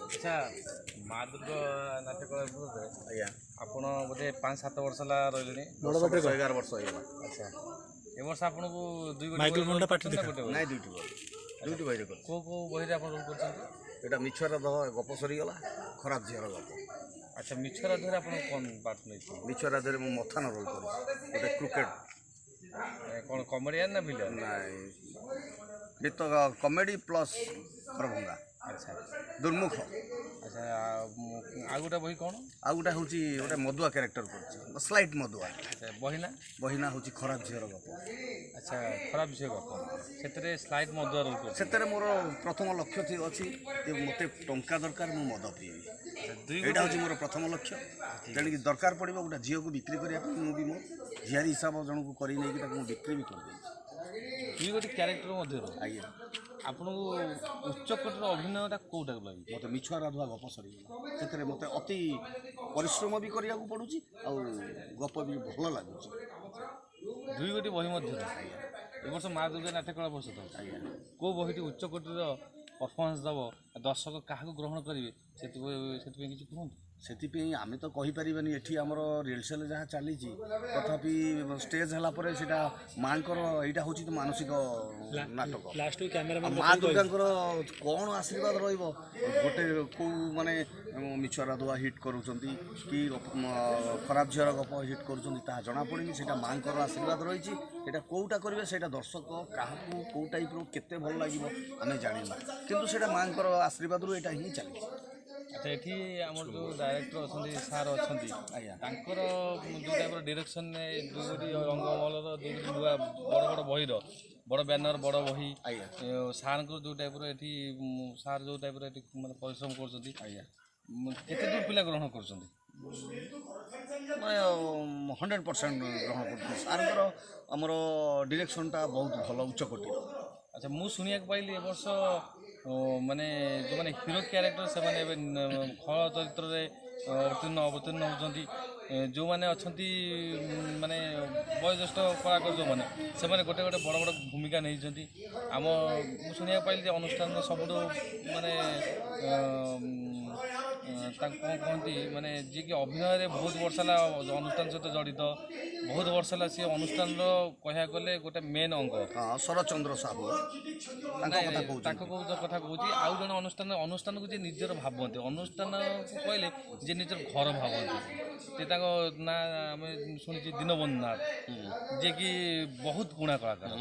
ଆଚ୍ଛା ମା ଦୁର୍ଗା ନାଟ୍ୟ କଳାରେ ଆଜ୍ଞା ଆପଣ ବୋଧେ 5-7 ବର୍ଷ ହେଲା ରହିଲେଣି। 11 ବର୍ଷ ହେଇଗଲା। ଆଚ୍ଛା ଏ ବର୍ଷ ଆପଣଙ୍କୁ ଦୁଇ ମାଇକ୍ରୋଫୋନ୍ଟା ପାଟିରେ ନା ଦେଖା। ଗୋଟେ ବହି? ନାଇଁ ଦୁଇଟି ବହି, ଦୁଇଟି ବହିରେ କରିଛି। କୋଉ ବହିରେ ଆପଣ ରୋଲ୍ କରୁଛନ୍ତି? ଏଇଟା ମିଛର ଗପ ସରିଗଲା, ଖରାପ ଝିଅର ଗପ। ଆଚ୍ଛା ମିଛ ରାଧରେ ଆପଣ କ'ଣ ପାର୍ଟ ନେଇଛନ୍ତି? ମିଛ ରାଧରେ ମୁଁ ମଥାନ ରୋଲ୍ କରିଛି, ଗୋଟେ କ୍ରିକେଟ୍। କ'ଣ କମେଡ଼ିଆନ୍ ନା ଭିଲିଆନ୍? ନାଇଁ ଗୀତ କମେଡ଼ି ପ୍ଲସ୍ ଖରଭଙ୍ଗା। ଆଚ୍ଛା ଦୁର୍ମୁଖ। ଆଚ୍ଛା ଆଉ ଗୋଟେ ବହି କ'ଣ? ଆଉ ଗୋଟେ ହେଉଛି ଗୋଟେ ମଦୁଆ କ୍ୟାରେକ୍ଟର କରିଛି, ସ୍ଲାଇଟ୍ ମଦୁଆ। ଆଚ୍ଛା ବହି ନା? ବହି ନା ହେଉଛି ଖରାପ ଝିଅର ଗପ। ଆଚ୍ଛା ଖରାପ ଝିଅ ଗପ, ସେଥିରେ ସ୍ଲାଇଡ୍ ମଦୁଆ ରୋଲ୍ କରୁଛି। ସେଥିରେ ମୋର ପ୍ରଥମ ଲକ୍ଷ୍ୟ ଅଛି ଯେ ମୋତେ ଟଙ୍କା ଦରକାର, ମୁଁ ମଦ ପିଇବି। ଏଇଟା ହେଉଛି ମୋର ପ୍ରଥମ ଲକ୍ଷ୍ୟ। ତେଣିକି ଦରକାର ପଡ଼ିବ ଗୋଟେ ଝିଅକୁ ବିକ୍ରି କରିବା ପାଇଁ, ମୁଁ ବି ମୋ ଝିଆରୀ ହିସାବ ଜଣକୁ କରି ନେଇକି ତାକୁ ମୁଁ ବିକ୍ରି ବି କରିଦେଇଛି। ଦୁଇ ଗୋଟି କ୍ୟାରେକ୍ଟର ମଧ୍ୟରୁ ଆଜ୍ଞା ଆପଣଙ୍କୁ ଉଚ୍ଚକୋଟୀର ଅଭିନୟଟା କେଉଁଟାକୁ ଲାଗେ? ମୋତେ ମିଛୁଆ ରାଧୁଆ ଗପ ସରିଗଲା। ସେଥିରେ ମୋତେ ଅତି ପରିଶ୍ରମ ବି କରିବାକୁ ପଡ଼ୁଛି, ଆଉ ଗପ ବି ଭଲ ଲାଗୁଛି। ଦୁଇ ଗୋଟି ବହି ମଧ୍ୟରୁ ଏ ବର୍ଷ ମା ଦୁର୍ଗା ନାଟ୍ୟ କଳା ପ୍ରସ୍ତୁତ ହେଉଛି। ଆଜ୍ଞା କେଉଁ ବହିଟି ଉଚ୍ଚକୋଟୀର ପରଫର୍ମାନ୍ସ ଦେବ, ଦର୍ଶକ କାହାକୁ ଗ୍ରହଣ କରିବେ, ସେଥିପାଇଁ କିଛି କୁହନ୍ତୁ। ସେଥିପାଇଁ ଆମେ ତ କହିପାରିବାନି, ଏଠି ଆମର ରିହର୍ସାଲ୍ ଯାହା ଚାଲିଛି, ତଥାପି ଷ୍ଟେଜ୍ ହେଲା ପରେ ସେଇଟା ମାଙ୍କର ଏଇଟା ହେଉଛି ତ ମାନସିକ ନାଟକ। ମା ଦୁର୍ଗାଙ୍କର କ'ଣ ଆଶୀର୍ବାଦ ରହିବ, ଗୋଟେ କେଉଁ ମାନେ ମିଛୁଆ ରାଧୁଆ ହିଟ୍ କରୁଛନ୍ତି କି ଖରାପ ଝିଅର ଗପ ହିଟ୍ କରୁଛନ୍ତି ତାହା ଜଣାପଡ଼ିନି। ସେଇଟା ମାଙ୍କର ଆଶୀର୍ବାଦ ରହିଛି। ସେଇଟା କେଉଁଟା କରିବେ ସେଇଟା ଦର୍ଶକ କାହାକୁ କେଉଁ ଟାଇପ୍ର କେତେ ଭଲ ଲାଗିବ ଆମେ ଜାଣିନୁ, କିନ୍ତୁ ସେଇଟା ମାଙ୍କର ଆଶୀର୍ବାଦରୁ ଏଇଟା ହିଁ ଚାଲିଛି। ଆଚ୍ଛା ଏଠି ଆମର ଯେଉଁ ଡାଇରେକ୍ଟର ଅଛନ୍ତି ସାର୍ ଅଛନ୍ତି, ଆଜ୍ଞା ତାଙ୍କର ଯେଉଁ ଟାଇପ୍ର ଡିରେକ୍ସନ୍ରେ ଦୁଇ ଗୋଟି ରଙ୍ଗମହଲର ଦୁଇ ଗୋଟି ନୂଆ ବଡ଼ ବଡ଼ ବହିର ବଡ଼ ବ୍ୟାନର ବଡ଼ ବହି, ଆଜ୍ଞା ସାର୍ଙ୍କର ଯେଉଁ ଟାଇପ୍ର ଏଠି ସାର୍ ଯେଉଁ ଟାଇପ୍ର ଏଠି ମାନେ ପରିଶ୍ରମ କରୁଛନ୍ତି, ଆଜ୍ଞା କେତେ ଦୂର ପିଲା ଗ୍ରହଣ କରୁଛନ୍ତି? 100% ଗ୍ରହଣ କରୁଛନ୍ତି। ସାର୍ଙ୍କର ଆମର ଡିରେକ୍ସନ୍ଟା ବହୁତ ଭଲ, ଉଚ୍ଚକୋଟୀର। ଆଚ୍ଛା ମୁଁ ଶୁଣିବାକୁ ପାଇଲି ଏ ବର୍ଷ ମାନେ ଯେଉଁମାନେ ହିରୋ କ୍ୟାରେକ୍ଟର ସେମାନେ ଏବେ ଖଳ ଚରିତ୍ରରେ ଅବତୀର୍ଣ୍ଣ ହେଉଛନ୍ତି। ଯେଉଁମାନେ ଅଛନ୍ତି ମାନେ ବୟୋଜ୍ୟେଷ୍ଠ କଳାକାର ଯେଉଁମାନେ, ସେମାନେ ଗୋଟେ ଗୋଟେ ବଡ଼ ବଡ଼ ଭୂମିକା ନେଇଛନ୍ତି। ମୁଁ ଶୁଣିବାକୁ ପାଇଲି ଯେ ଅନୁଷ୍ଠାନର ସବୁଠୁ ମାନେ ତାଙ୍କୁ କ'ଣ କହନ୍ତି, ମାନେ ଯିଏକି ଅଭିନୟରେ ବହୁତ ବର୍ଷ ହେଲା ଅନୁଷ୍ଠାନ ସହିତ ଜଡ଼ିତ, ବହୁତ ବର୍ଷ ହେଲା ସେ ଅନୁଷ୍ଠାନର କହିବାକୁ ଗଲେ ଗୋଟେ ମେନ୍ ଅଙ୍ଗ। ଶରଚନ୍ଦ୍ର ସାହୁ ତାଙ୍କ କଥା କହୁଛି। ଆଉ ଜଣେ ଅନୁଷ୍ଠାନକୁ ଯିଏ ନିଜର ଭାବନ୍ତି, ଅନୁଷ୍ଠାନକୁ କହିଲେ ଯିଏ ନିଜର ଘର ଭାବନ୍ତି, ସେ ତାଙ୍କ ନାଁ ଆମେ ଶୁଣିଛୁ ଦୀନବନ୍ଧୁ ନାଥ, ଯିଏକି ବହୁତ ପୁରୁଣା କଳାକାର।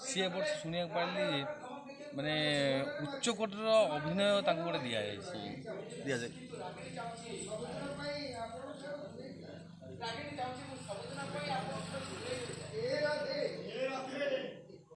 ସିଏ ଏ ବର୍ଷ ଶୁଣିବାକୁ ପାଇଲି ଯେ ମାନେ ଉଚ୍ଚକୋଟୀର ଅଭିନୟ ତାଙ୍କୁ ଗୋଟେ ଦିଆଯାଇଛି।